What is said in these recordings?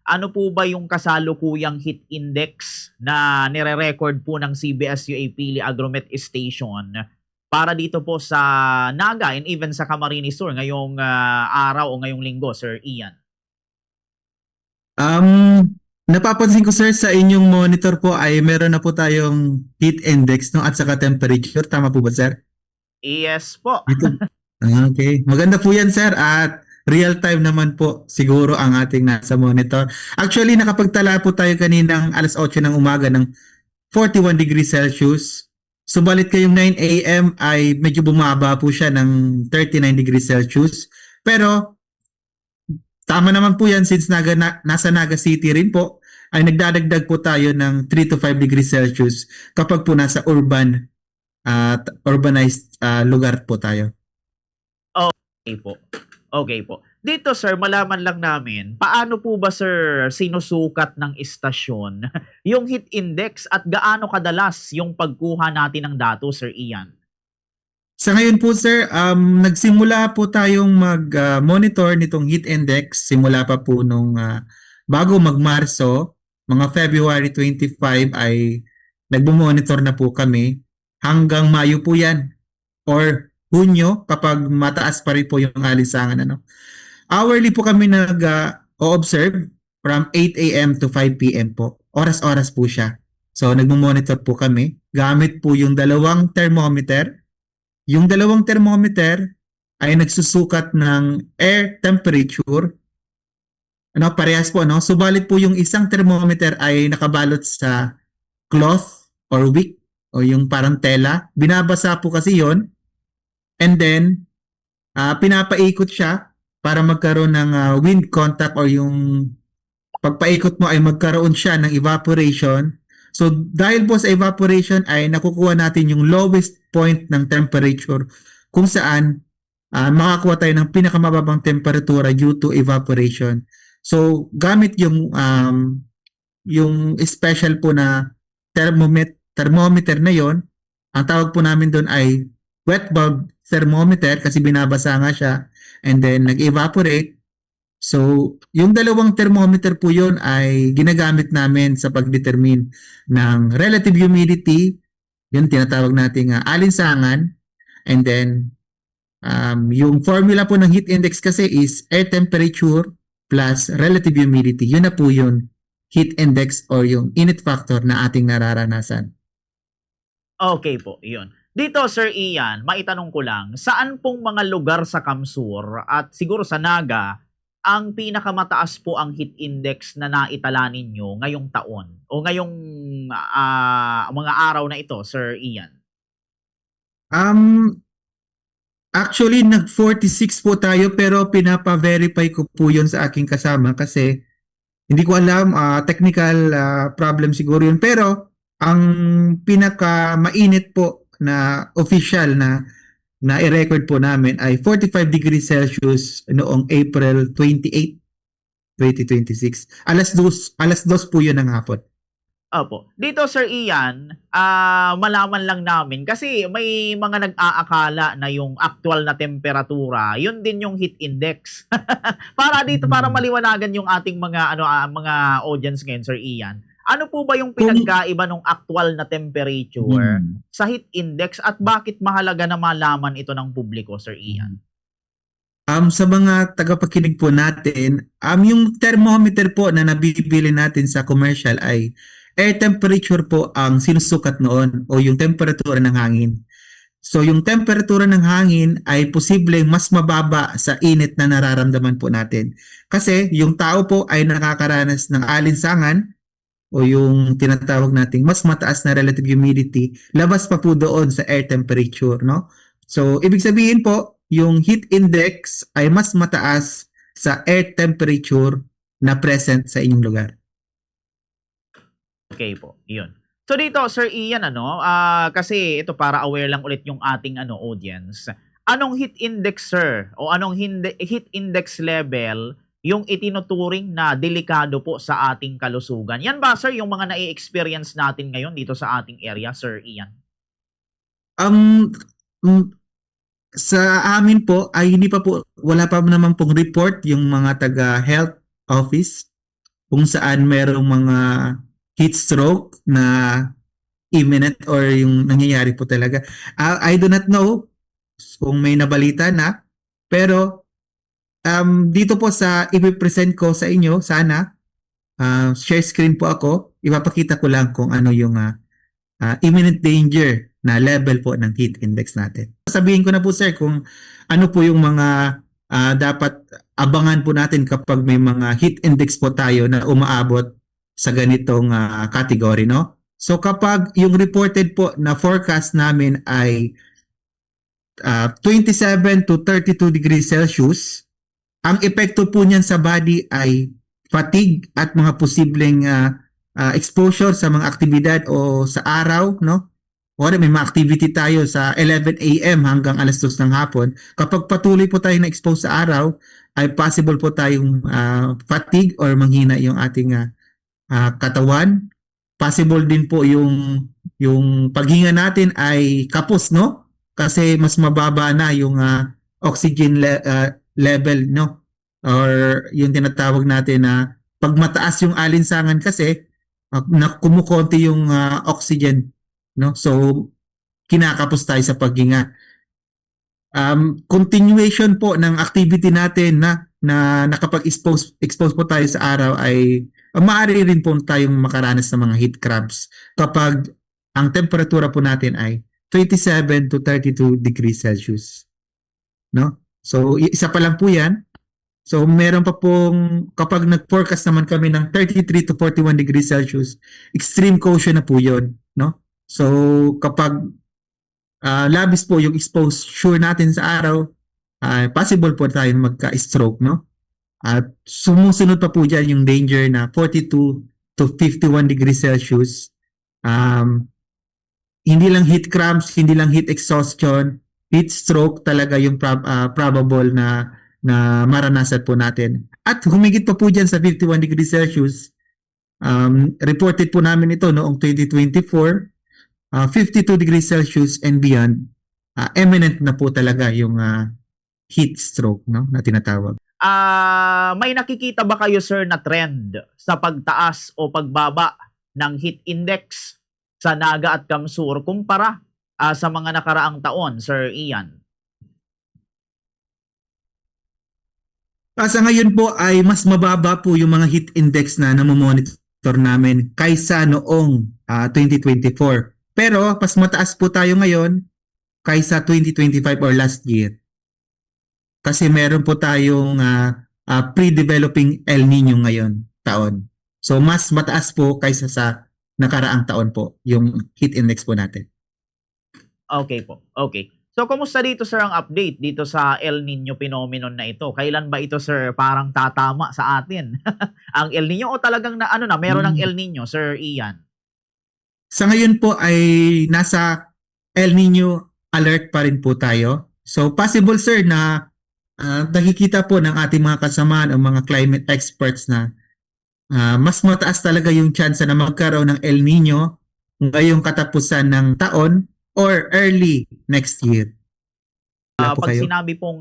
ano po ba yung kasalukuyang heat index na nire-record po ng CBS-UAP Pili Agromet Station para dito po sa Naga and even sa Camarines Sur ngayong araw o ngayong linggo, Sir Ian? Napapansin ko sir sa inyong monitor po ay meron na po tayong heat index no at saka temperature. Tama po ba sir? Yes po. Ito. Okay. Maganda po yan sir at real time naman po siguro ang ating nasa monitor. Actually nakapagtala po tayo kaninang alas 8 ng umaga ng 41 degrees Celsius. Subalit kayong 9 a.m. ay medyo bumaba po siya ng 39 degrees Celsius. Pero tama naman po yan since nasa Naga City rin po ay nagdadagdag po tayo ng 3 to 5 degrees Celsius kapag po nasa urban at urbanized lugar po tayo. Okay po. Okay po. Dito sir, malaman lang namin, paano po ba sir sinusukat ng istasyon yung heat index at gaano kadalas yung pagkuha natin ng datos, Sir Ian? Sa ngayon po sir, nagsimula po tayong mag-monitor nitong heat index simula pa po nung bago mag-Marso, mga February 25 ay nagmo-monitor na po kami hanggang Mayo po yan or Hunyo kapag mataas pa rin po yung alisangan. Ano. Hourly po kami nag-observe from 8 a.m. to 5 p.m. po. Oras-oras po siya. So nagmo-monitor po kami gamit po yung dalawang thermometer. Yung dalawang thermometer ay nagsusukat ng air temperature. Ano, parehas po, no? Subalit po yung isang thermometer ay nakabalot sa cloth or wick o yung parang tela. Binabasa po kasi yon. And then, pinapaikot siya para magkaroon ng wind contact or yung pagpaikot mo ay magkaroon siya ng evaporation. So dahil po sa evaporation ay nakukuha natin yung lowest point ng temperature kung saan makakuha tayo ng pinakamababang temperatura due to evaporation. So gamit yung special po na thermometer na yon, ang tawag po namin doon ay wet bulb thermometer kasi binabasa nga siya and then nag-evaporate. So, yung dalawang thermometer po yun ay ginagamit namin sa pag-determine ng relative humidity, yun tinatawag nating alinsangan, and then yung formula po ng heat index kasi is air temperature plus relative humidity. Yun na po yung heat index or yung init factor na ating nararanasan. Okay po, iyon. Dito, Sir Ian, maitanong ko lang, saan pong mga lugar sa Kamsur at siguro sa Naga ang pinakamataas po ang heat index na naitala ninyo ngayong taon o ngayong mga araw na ito, Sir Ian? Actually, nag-46 po tayo pero pinapa-verify ko po yun sa aking kasama kasi hindi ko alam, technical problem siguro yun. Pero ang pinaka-mainit po na official na i-record po namin ay 45 degrees Celsius noong April 28, 2026. Alas 2 po yun ng hapon. Opo. Dito, Sir Ian, malaman lang namin kasi may mga nag-aakala na yung actual na temperatura, yun din yung heat index. Para dito, para maliwanagan yung ating mga audience ngayon, Sir Ian. Ano po ba yung pinagkaiba ng actual na temperature sa heat index at bakit mahalaga na malaman ito ng publiko, Sir Ian? Sa mga tagapakinig po natin, yung thermometer po na nabibili natin sa commercial ay air temperature po ang sinusukat noon o yung temperatura ng hangin. So yung temperatura ng hangin ay posibleng mas mababa sa init na nararamdaman po natin. Kasi yung tao po ay nakakaranas ng alinsangan o yung tinatawag nating mas mataas na relative humidity, labas pa po doon sa air temperature, no? So, ibig sabihin po, yung heat index ay mas mataas sa air temperature na present sa inyong lugar. Okay po, yun. So dito, Sir Ian, kasi ito para aware lang ulit yung ating audience. Anong heat index, sir? O anong heat index level yung itinuturing na delikado po sa ating kalusugan? Yan ba, sir, yung mga nai-experience natin ngayon dito sa ating area, Sir Ian? Sa amin po ay hindi pa po, wala pa naman pong report yung mga taga-health office kung saan merong mga heat stroke na imminent or yung nangyayari po talaga. I do not know kung may nabalita na, pero dito po sa ipipresent ko sa inyo, sana, share screen po ako, ipapakita ko lang kung ano yung imminent danger na level po ng heat index natin. Sabihin ko na po sir kung ano po yung mga dapat abangan po natin kapag may mga heat index po tayo na umaabot sa ganitong category, no? So kapag yung reported po na forecast namin ay 27 to 32 degrees Celsius, ang epekto po niyan sa body ay fatigue at mga posibleng exposure sa mga aktibidad o sa araw, no? O may mga activity tayo sa 11 a.m. hanggang alas 2 ng hapon. Kapag patuloy po tayo na-expose sa araw, ay possible po tayong fatigue or manghina yung ating katawan. Possible din po yung paghinga natin ay kapos, no? Kasi mas mababa na yung oxygen level, no? Or yung tinatawag natin na pag mataas yung alinsangan kasi na kumukonti yung oxygen, no? So kinakapos tayo sa paghinga. Continuation po ng activity natin na nakapag-expose po tayo sa araw ay maaari rin po tayong makaranas ng mga heat cramps kapag ang temperatura po natin ay 27 to 32 degrees Celsius, no? So isa pa lang po 'yan. So meron pa pong kapag nag-forecast naman kami ng 33 to 41 degrees Celsius, extreme caution na po 'yon, no? So kapag labis po yung exposure natin sa araw, possible po tayong magka-stroke, no? At sumusunod pa po dyan yung danger na 42 to 51 degrees Celsius. Hindi lang heat cramps, hindi lang heat exhaustion, heat stroke talaga yung probable na maranasan po natin. At humigit pa po dyan sa 51 degrees Celsius, reported po namin ito noong 2024, 52 degrees Celsius and beyond, imminent na po talaga yung heat stroke, no, na tinatawag. May nakikita ba kayo sir na trend sa pagtaas o pagbaba ng heat index sa Naga at Kamsur kumpara sa mga nakaraang taon, Sir Ian? Sa ngayon po ay mas mababa po yung mga heat index na namomonitor namin kaysa noong 2024. Pero mas mataas po tayo ngayon kaysa 2025 or last year. Kasi meron po tayong pre-developing El Nino ngayon taon. So mas mataas po kaysa sa nakaraang taon po yung heat index po natin. Okay po. Okay. So, kumusta dito sir ang update dito sa El Nino phenomenon na ito? Kailan ba ito sir parang tatama sa atin? Ang El Nino o talagang meron ng El Nino, Sir Ian? Sa ngayon po ay nasa El Nino alert pa rin po tayo. So possible sir na nakikita po ng ating mga kasamaan o mga climate experts na mas mataas talaga yung chance na magkaroon ng El Nino ngayong katapusan ng taon or early next year. Pag sinabi pong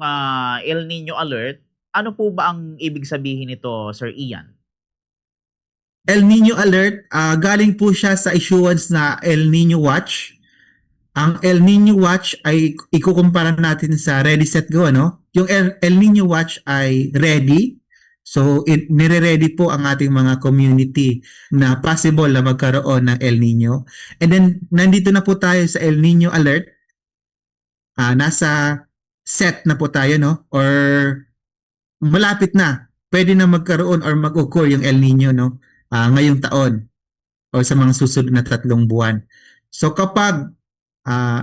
El Nino alert, ano po ba ang ibig sabihin nito, Sir Ian? El Nino alert, galing po siya sa issuance na El Nino Watch. Ang El Nino Watch ay ikukumpara natin sa Ready Set Go, no? Yung El Nino Watch ay ready. So nire-ready po ang ating mga community na possible na magkaroon ng El Nino. And then nandito na po tayo sa El Nino alert. Nasa set na po tayo, no? Or malapit na. Pwede na magkaroon or mag-occur yung El Nino, no? Ngayong taon o sa mga susunod na 3 buwan. So kapag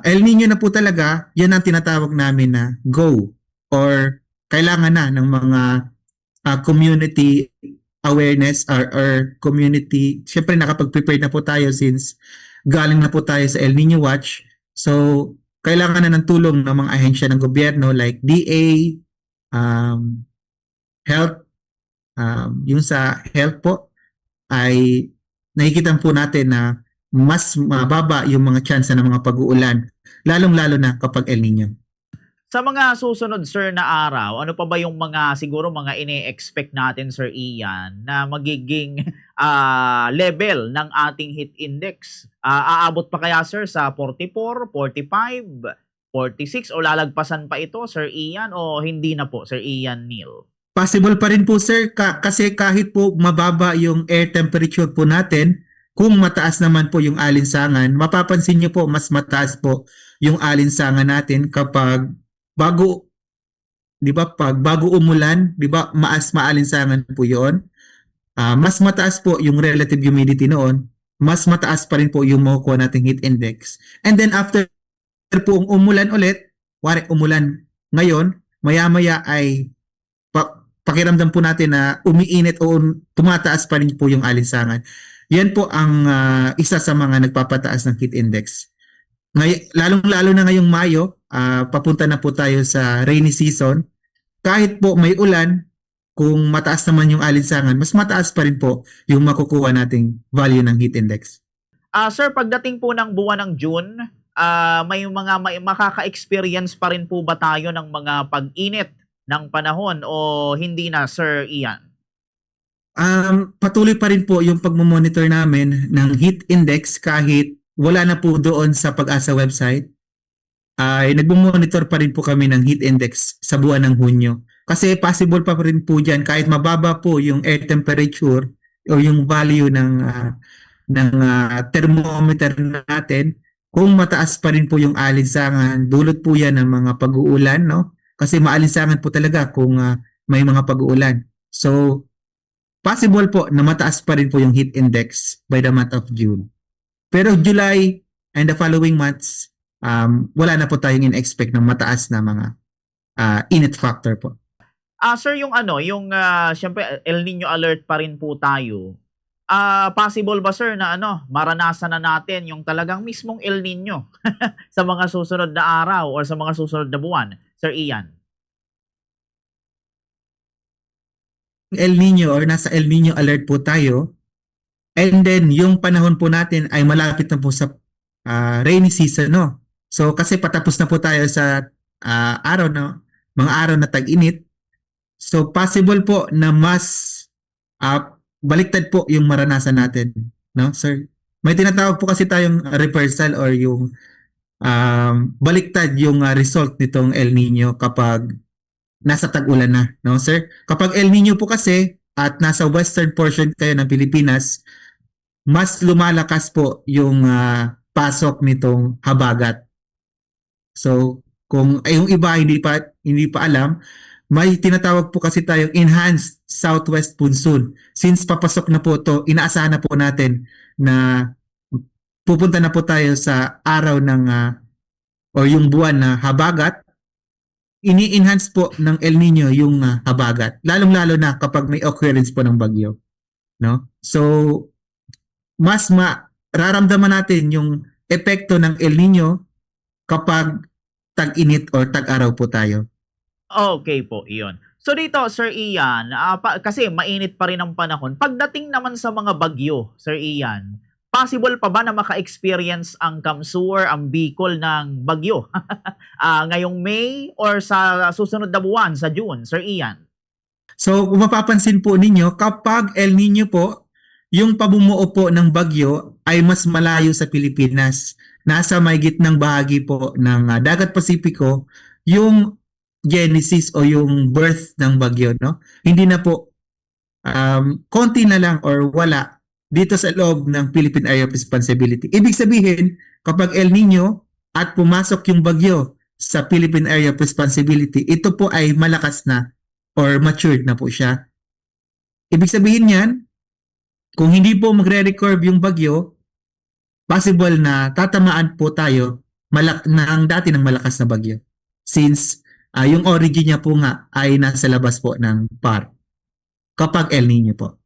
El Nino na po talaga, yan ang tinatawag namin na go or kailangan na ng mga community awareness or community. Siyempre nakapag-prepare na po tayo since galing na po tayo sa El Nino Watch. So kailangan na ng tulong ng mga ahensya ng gobyerno like DA, health, yung sa health po ay nakikita po natin na mas mababa yung mga chance ng mga pag-uulan, lalong-lalo na kapag El Nino. Sa mga susunod sir na araw, ano pa ba yung mga siguro mga ine-expect natin Sir Ian na magiging level ng ating heat index? Aabot pa kaya sir sa 44, 45, 46 o lalagpasan pa ito Sir Ian o hindi na po Sir Ian Neil? Possible pa rin po sir kasi kahit po mababa yung air temperature po natin, kung mataas naman po yung alinsangan, mapapansin niyo po mas mataas po yung alinsangan natin kapag bago, 'di ba, pag bago umulan, 'di ba, maalinsangan po 'yon. Mas mataas po yung relative humidity noon, mas mataas pa rin po yung makukuha nating heat index. And then after po umulan ulit, wari umulan ngayon, maya-maya ay pakiramdam po natin na umiinit o tumataas pa rin po yung alinsangan. Yan po ang isa sa mga nagpapataas ng heat index. Lalong-lalo na ngayong Mayo, papunta na po tayo sa rainy season. Kahit po may ulan, kung mataas naman yung alinsangan, mas mataas pa rin po yung makukuha nating value ng heat index. Sir, pagdating po ng buwan ng June, may makaka-experience pa rin po ba tayo ng mga pag-init ng panahon o hindi na Sir Ian? Patuloy pa rin po yung pagmamonitor namin ng heat index kahit wala na po doon sa Pag-asa website. Ay nagmo-monitor pa rin po kami ng heat index sa buwan ng Hunyo. Kasi possible pa rin po dyan kahit mababa po yung air temperature o yung value ng thermometer natin, kung mataas pa rin po yung alinsangan, dulot po yan ng mga pag-uulan, no? Kasi maalinsangan po talaga kung may mga pag-uulan. So, possible po na mataas pa rin po yung heat index by the month of June. Pero July and the following months, wala na po tayong in-expect ng mataas na mga init factor po. Sir, yung syempre El Nino alert pa rin po tayo. Possible ba sir na maranasan na natin yung talagang mismong El Nino sa mga susunod na araw or sa mga susunod na buwan, Sir Ian? El Nino or nasa El Nino alert po tayo. And then yung panahon po natin ay malapit na po sa rainy season, no? So kasi patapos na po tayo sa araw na mga araw na tag-init. So possible po na mas baliktad po yung maranasan natin, no, sir? May tinatawag po kasi tayong reversal or yung baliktad yung result nitong El Nino kapag nasa tag-ulan na, no, sir? Kapag El Nino po kasi at nasa western portion kayo ng Pilipinas, mas lumalakas po yung pasok nitong habagat. So, kung yung iba hindi pa alam, may tinatawag po kasi tayong enhanced southwest monsoon. Since papasok na po to, inaasahan na po natin na pupunta na po tayo sa araw ng o yung buwan na habagat. Ini-enhance po ng El Nino yung habagat. Lalong-lalo na kapag may occurrence po ng bagyo, no? So, mas mararamdaman natin yung epekto ng El Nino kapag tag-init or tag-araw po tayo. Okay po, iyon. So dito, Sir Ian, kasi mainit pa rin ang panahon. Pagdating naman sa mga bagyo, Sir Ian, possible pa ba na maka-experience ang Kamsur, ang Bicol ng bagyo? Ngayong May or sa susunod na buwan, sa June, Sir Ian? So, kung mapapansin po ninyo, kapag El Nino po, yung pabumuo po ng bagyo ay mas malayo sa Pilipinas. Nasa may gitnang bahagi po ng Dagat Pasipiko, yung genesis o yung birth ng bagyo, no? Hindi na po konti na lang or wala dito sa loob ng Philippine Area of Responsibility. Ibig sabihin, kapag El Nino at pumasok yung bagyo sa Philippine Area of Responsibility, ito po ay malakas na or matured na po siya. Ibig sabihin yan, kung hindi po magre-recurve yung bagyo, possible na tatamaan po tayo ng dati ng malakas na bagyo. Since yung origin niya po nga ay nasa labas po ng PAR kapag El Nino po.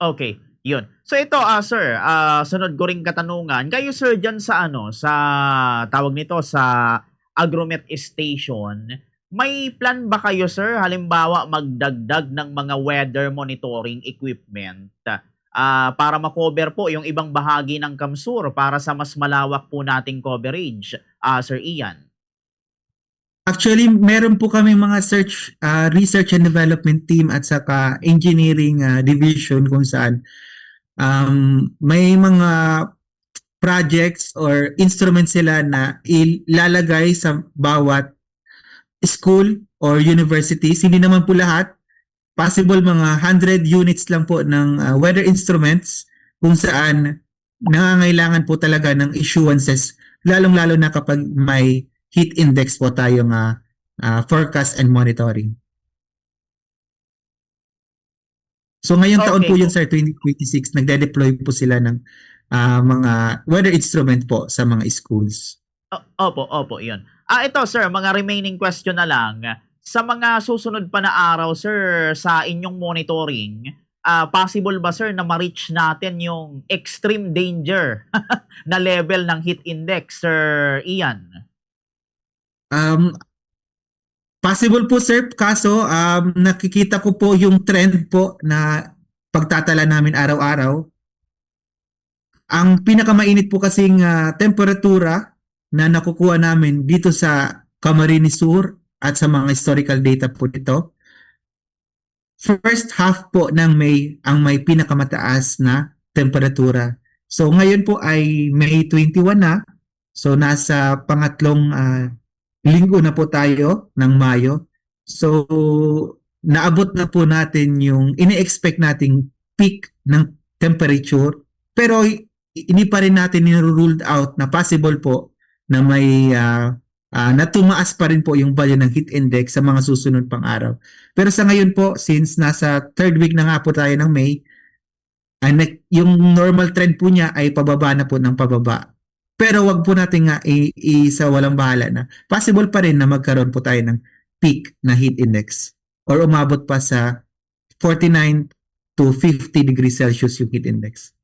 Okay, yun. So ito, sir, sunod ko ring katanungan. Kayo, sir, dyan sa sa tawag nito, sa Agromet Station, may plan ba kayo, sir, halimbawa magdagdag ng mga weather monitoring equipment para ma-cover po yung ibang bahagi ng Kamsur para sa mas malawak po nating coverage, Sir Ian? Actually, meron po kami mga research and development team at saka engineering division kung saan may mga projects or instruments sila na ilalagay sa bawat school or universities. Hindi naman po lahat. Possible mga 100 units lang po ng weather instruments kung saan nangangailangan po talaga ng issuances lalong-lalo na kapag may heat index po tayong forecast and monitoring. So ngayong taon Okay po po. yun sir, 2026, nagde-deploy po sila ng mga weather instrument po sa mga schools. Opo, yun. Ito sir, mga remaining question na lang. Sa mga susunod pa na araw, sir, sa inyong monitoring, possible ba, sir, na ma-reach natin yung extreme danger na level ng heat index, Sir Ian? Possible po sir, kaso nakikita ko po yung trend po na pagtatala namin araw-araw. Ang pinakamainit po kasing temperatura na nakukuha namin dito sa Camarines Sur at sa mga historical data po dito. First half po ng May ang may pinakamataas na temperatura. So ngayon po ay May 21 na. So nasa pangatlong linggo na po tayo ng Mayo. So naabot na po natin yung ini-expect nating peak ng temperature. Pero hindi pa rin natin ni-ruled out na possible po na may na tumaas pa rin po yung value ng heat index sa mga susunod pang araw. Pero sa ngayon po, since nasa third week na nga po tayo ng May, yung normal trend po niya ay pababa na po ng pababa. Pero wag po natin nga isa walang bahala na. Possible pa rin na magkaroon po tayo ng peak na heat index or umabot pa sa 49 to 50 degrees Celsius yung heat index.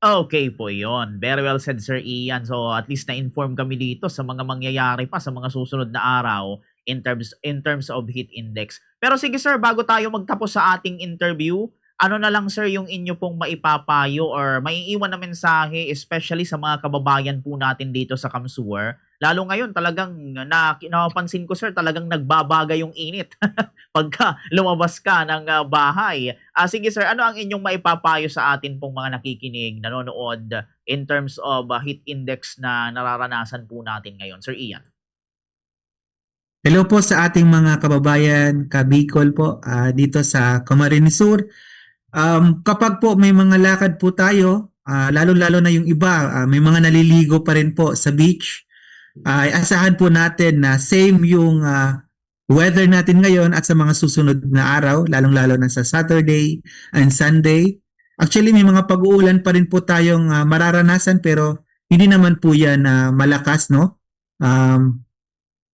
Okay po yon. Very well said, Sir Ian. So at least na-inform kami dito sa mga mangyayari pa sa mga susunod na araw in terms of heat index. Pero sige sir, bago tayo magtapos sa ating interview, ano na lang sir yung inyo pong maipapayo or maiiwan na mensahe especially sa mga kababayan po natin dito sa Kamsur. Lalo ngayon talagang napansin ko sir, talagang nagbabaga yung init pagka lumabas ka ng bahay. Sige sir, ano ang inyong maipapayo sa atin pong mga nakikinig, nanonood in terms of heat index na nararanasan po natin ngayon? Sir Ian. Hello po sa ating mga kababayan, ka-Bicol po dito sa Camarines Sur. Kapag po may mga lakad po tayo, lalo-lalo na yung iba, may mga naliligo pa rin po sa beach. Asahan po natin na same yung weather natin ngayon at sa mga susunod na araw, lalong-lalo na sa Saturday and Sunday. Actually, may mga pag-uulan pa rin po tayong mararanasan pero hindi naman po yan malakas, no?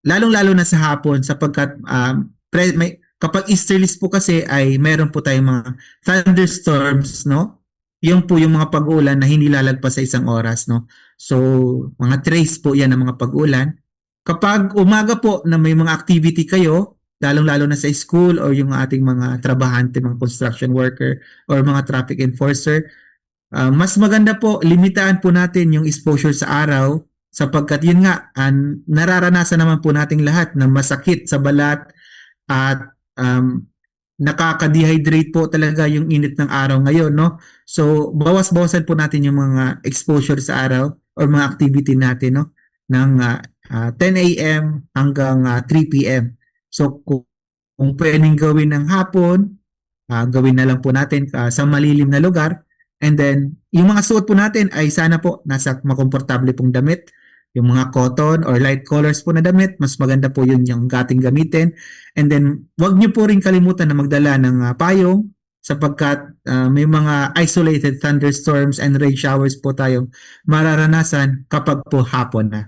Lalong-lalo na sa hapon sapagkat kapag easterlies po kasi ay meron po tayong mga thunderstorms, no? Yung po yung mga pag-uulan na hindi lalagpas sa isang oras, no? So, mga trace po yan ng mga pag-ulan. Kapag umaga po na may mga activity kayo, lalong-lalo na sa school or yung ating mga trabahante, mga construction worker or mga traffic enforcer, mas maganda po, limitahan po natin yung exposure sa araw sapagkat yun nga, nararanasan naman po nating lahat na masakit sa balat at nakaka-dehydrate po talaga yung init ng araw ngayon, no? So, bawas-bawasan po natin yung mga exposure sa araw or mga activity natin, no? Ng 10 a.m. hanggang 3 p.m. So, kung pwedeng gawin ng hapon, gawin na lang po natin sa malilim na lugar. And then, yung mga suot po natin ay sana po nasa makomportable pong damit. Yung mga cotton or light colors po na damit, mas maganda po yun yung ating gamitin. And then, wag nyo po rin kalimutan na magdala ng payong sapagkat may mga isolated thunderstorms and rain showers po tayong mararanasan kapag po hapon na.